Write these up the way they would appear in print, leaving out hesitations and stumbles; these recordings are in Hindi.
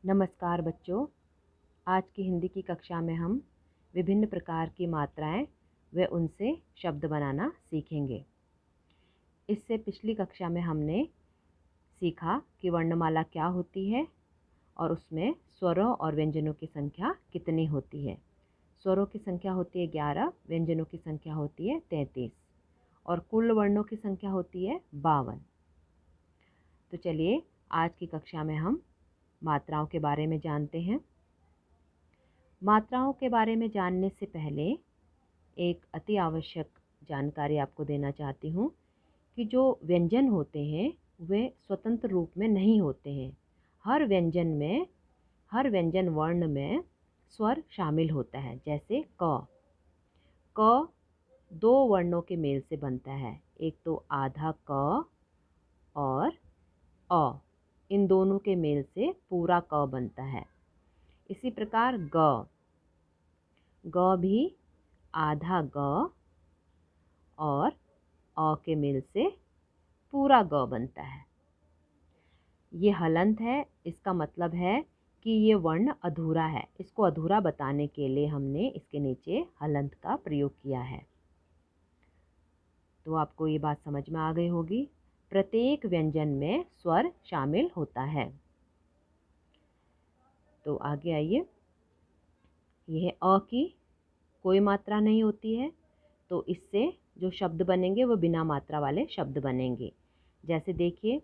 नमस्कार बच्चों। आज की हिंदी की कक्षा में हम विभिन्न प्रकार की मात्राएं व उनसे शब्द बनाना सीखेंगे। इससे पिछली कक्षा में हमने सीखा कि वर्णमाला क्या होती है और उसमें स्वरों और व्यंजनों की संख्या कितनी होती है। स्वरों की संख्या होती है 11, व्यंजनों की संख्या होती है 33 और कुल वर्णों की संख्या होती है 52। तो चलिए आज की कक्षा में हम मात्राओं के बारे में जानते हैं। मात्राओं के बारे में जानने से पहले एक अति आवश्यक जानकारी आपको देना चाहती हूँ कि जो व्यंजन होते हैं वे स्वतंत्र रूप में नहीं होते हैं। हर व्यंजन वर्ण में स्वर शामिल होता है। जैसे क दो वर्णों के मेल से बनता है, एक तो आधा क और अ, इन दोनों के मेल से पूरा क बनता है। इसी प्रकार ग भी आधा ग और अ के मेल से पूरा ग बनता है। ये हलंत है, इसका मतलब है कि ये वर्ण अधूरा है। इसको अधूरा बताने के लिए हमने इसके नीचे हलंत का प्रयोग किया है। तो आपको ये बात समझ में आ गई होगी। प्रत्येक व्यंजन में स्वर शामिल होता है। तो आगे आइए। यह अ की कोई मात्रा नहीं होती है, तो इससे जो शब्द बनेंगे वो बिना मात्रा वाले शब्द बनेंगे। जैसे देखिए,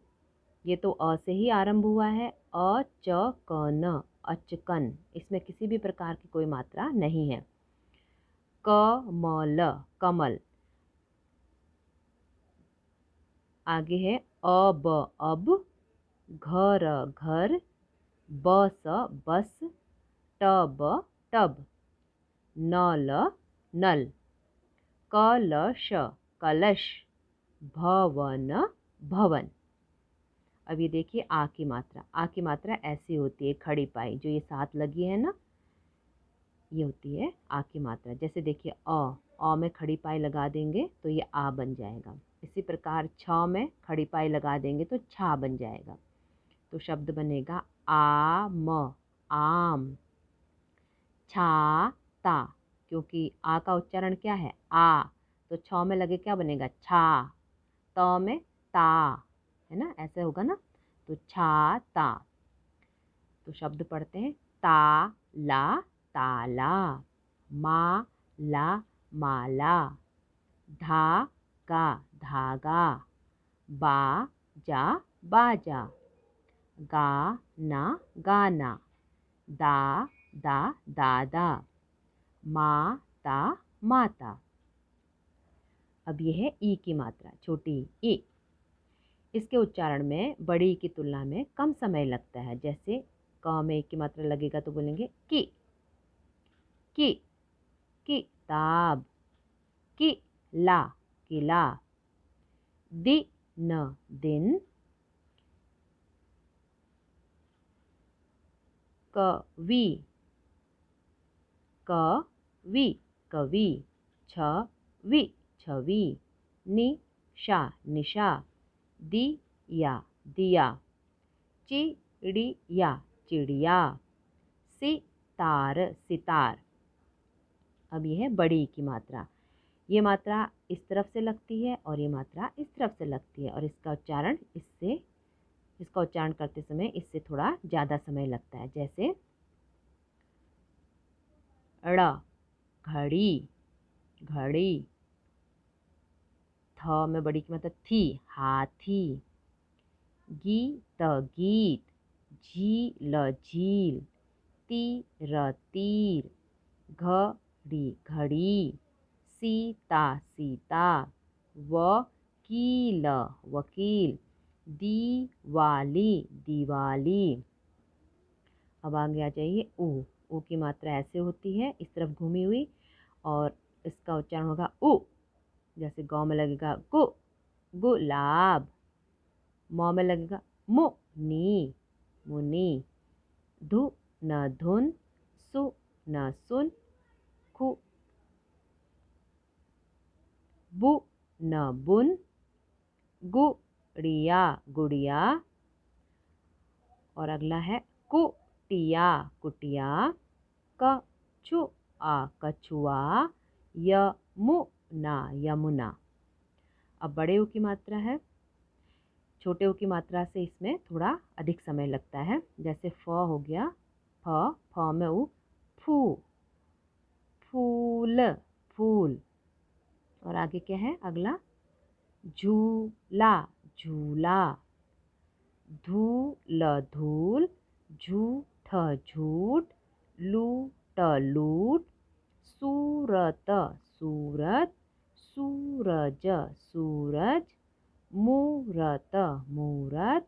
ये तो अ से ही आरंभ हुआ है। अ च क न, अचकन। इसमें किसी भी प्रकार की कोई मात्रा नहीं है। कमल, कमल। आगे है अब, घर, घर। Bus, bus. Tub, tub. नल, नल। कलश, कलश। भवन, भवन। अब ये देखिए आ की मात्रा ऐसी होती है, खड़ी पाई जो ये साथ लगी है ना, ये होती है आ की मात्रा। जैसे देखिए अ में खड़ी पाई लगा देंगे तो ये आ बन जाएगा। इसी प्रकार छ में खड़ी पाई लगा देंगे तो छा बन जाएगा। तो शब्द बनेगा आम, आम। छाता, क्योंकि आ का उच्चारण क्या है आ, तो छ में लगे क्या बनेगा छा। त में ता, है ना, ऐसे होगा ना। तो छाता। तो शब्द पढ़ते हैं। ताला, ताला। माला, माला। धागा, धागा। बाजा, बाजा। गाना, गाना। दादा, दादा। माता, माता। अब यह है ई की मात्रा, छोटी ई। इसके उच्चारण में बड़ी ई की तुलना में कम समय लगता है। जैसे क में ई की मात्रा लगेगा तो बोलेंगे की, किताब। किला, किला। दिन, दिन। कवि, कवि, कवि। छवि, छवि। निशा, निशा। दिया, दिया। चिड़िया, चिड़िया। सितार, सितार। अब यह है बड़ी की मात्रा। ये मात्रा इस तरफ से लगती है और ये मात्रा इस तरफ से लगती है, और इसका उच्चारण करते समय इससे थोड़ा ज़्यादा समय लगता है। जैसे ड़, घड़ी, घड़ी। थ में बड़ी की मात्रा थी, हाथी। गीत, गीत। झील, झील। तीर, तीर। घड़ी, घड़ी। सीता, सीता। वकील, वकील। दीवाली, दीवाली। अब आगे आ जाइए ऊ की मात्रा ऐसे होती है, इस तरफ घूमी हुई, और इसका उच्चारण होगा उ। जैसे गौ में लगेगा गु, गुलाब। मौ में लगेगा मुनी, मुनि। धु न धुन, सु न सुन। खु, बु न बुन। गुड़िया, गुड़िया। और अगला है टिया कुटिया, कछुआ कछुआ, यमुना यमुना। अब बड़े ऊ की मात्रा है, छोटे ऊ की मात्रा से इसमें थोड़ा अधिक समय लगता है। जैसे फ हो गया, फ में ऊ, फू, फूल फूल। और आगे क्या है अगला, झूला झूला, धूल धूल, झूठ झूठ, लूट लूट, सूरत सूरत, सूरज सूरज, मूरत मूरत,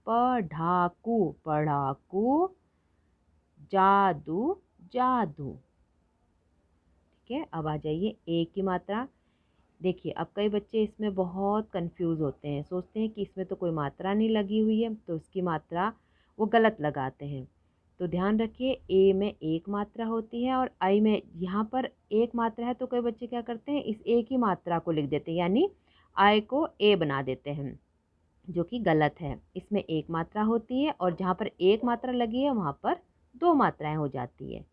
पढ़ाकू पढ़ाकू, जादू जादू। ठीक है, अब आ जाइए ए की मात्रा। देखिए अब कई बच्चे इसमें बहुत कंफ्यूज होते हैं, सोचते हैं कि इसमें तो कोई मात्रा नहीं लगी हुई है तो उसकी मात्रा वो गलत लगाते हैं। तो ध्यान रखिए, ए में एक मात्रा होती है और आई में, यहाँ पर एक मात्रा है तो कई बच्चे क्या करते हैं, इस ए की मात्रा को लिख देते हैं, यानी आई को ए बना देते हैं, जो कि गलत है। इसमें एक मात्रा होती है और जहाँ पर एक मात्रा लगी है वहाँ पर दो मात्राएं हो जाती है,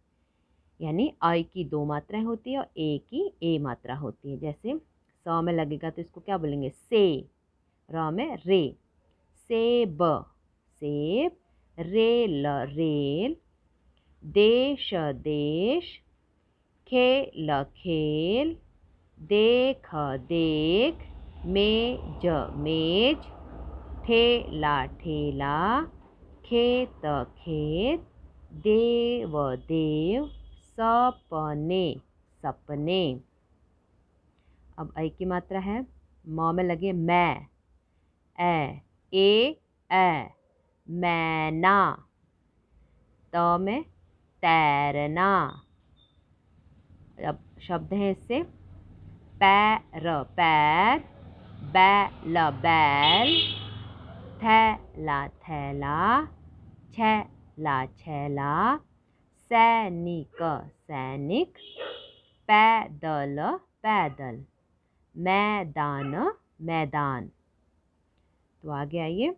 यानी आई की दो मात्राएं होती है और ए की ए मात्रा होती है। जैसे स में लगेगा तो इसको क्या बोलेंगे, से। र में रे, सेब सेब, रेल रेल, देश देश, खेल खेल, देख देख, मेज मेज, ठेला ठेला, खेत खेत, देव देव, सपने सपने। अब ऐ की मात्रा है, म में लगे मैं, ए मैना, त में तैरना। अब शब्द हैं इससे, पैर पैर, बैल बैल, थैला थैला, छैला छैला, सैनिक सैनिक, पैदल पैदल, मैदान मैदान। तो आगे आइए,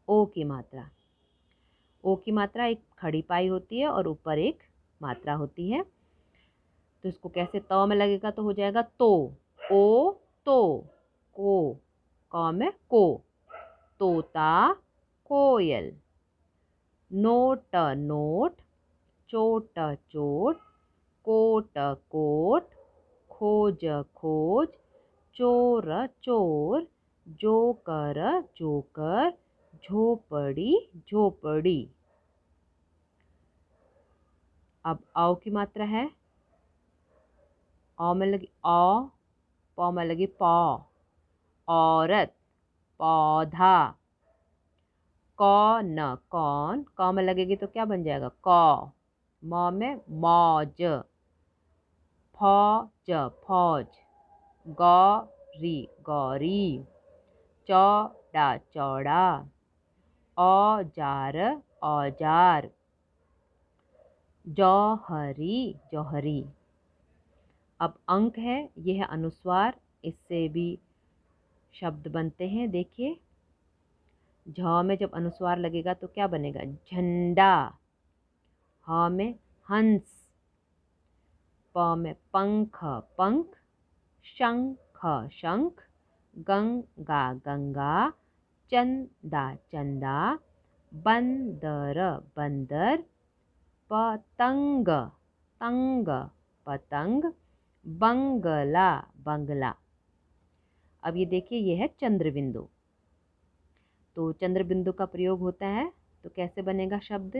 ओ की मात्रा। ओ की मात्रा एक खड़ी पाई होती है और ऊपर एक मात्रा होती है। तो इसको कैसे, त में लगेगा तो हो जाएगा तो, ओ तो, को, क में को, तोता कोयल, नोट नोट, चोट चोट, कोट कोट, खोज खोज, चोर चोर, जोकर जोकर, झोपड़ी झोपड़ी। अब औ की मात्रा है, औ में लगी औ, प में लगी पौ, औरत, पौधा, कौन कौन, क में लगेगी तो क्या बन जाएगा, क, म में मौज, फौज फौज, गौरी गौरी, चौड़ा चौड़ा, औजार औजार, जौहरी जौहरी। अब अंक है, यह है अनुस्वार, इससे भी शब्द बनते हैं। देखिए, झ में जब अनुस्वार लगेगा तो क्या बनेगा, झंडा, ह में हंस, प में पंख पंख, शंख शंख, गंगा गंगा, चंदा चंदा, बंदर बंदर, पतंग तंग पतंग, बंगला बंगला। अब ये देखिए, ये है चंद्र बिंदु। तो चंद्र बिंदु का प्रयोग होता है तो कैसे बनेगा शब्द,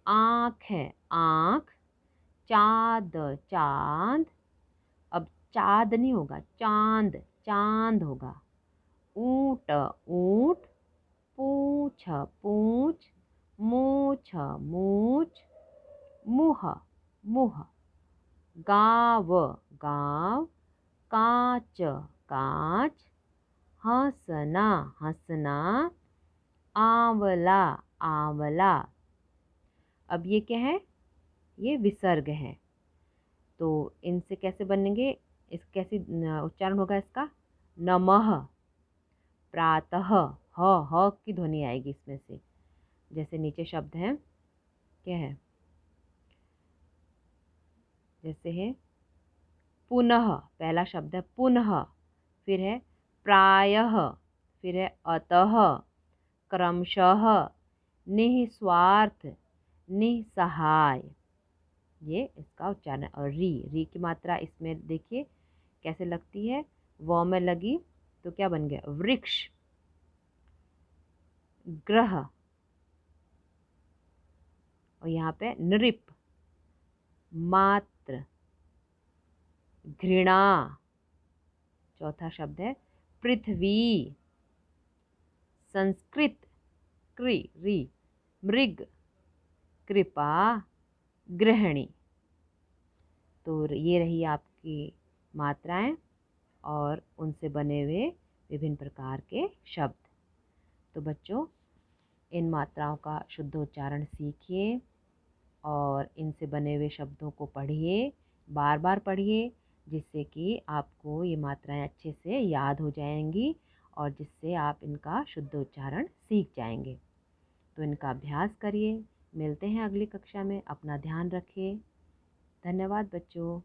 आँख है आँख, चाँद चाँद, अब चाँद नहीं होगा, चाँद चाँद होगा, ऊँट ऊँट, पूँछ पूँछ, मूछ मूछ, मुँह मुँह, गाँव गाँव, काँच काँच, हंसना हंसना, आंवला आंवला। अब ये क्या है, ये विसर्ग है। तो इनसे कैसे बनेंगे, इस कैसे उच्चारण होगा इसका, नमः, प्रातः, ह की ध्वनि आएगी इसमें से, जैसे नीचे शब्द हैं, क्या है, जैसे है पुनः, पहला शब्द है पुनः, फिर है प्रायः, फिर है अतः, क्रमशः, निस्वार्थ, निसहाय, ये इसका उच्चारण है। और री की मात्रा इसमें देखिए कैसे लगती है, व में लगी तो क्या बन गया, वृक्ष, ग्रह, और यहाँ पे नृप, मात्र, घृणा, चौथा शब्द है पृथ्वी, संस्कृत, री, मृग, कृपा, गृहिणी। तो ये रही आपकी मात्राएं और उनसे बने हुए विभिन्न प्रकार के शब्द। तो बच्चों, इन मात्राओं का शुद्ध उच्चारण सीखिए और इनसे बने हुए शब्दों को पढ़िए, बार बार पढ़िए, जिससे कि आपको ये मात्राएं अच्छे से याद हो जाएंगी और जिससे आप इनका शुद्ध उच्चारण सीख जाएंगे। तो इनका अभ्यास करिए। मिलते हैं अगली कक्षा में। अपना ध्यान रखिए। धन्यवाद बच्चों।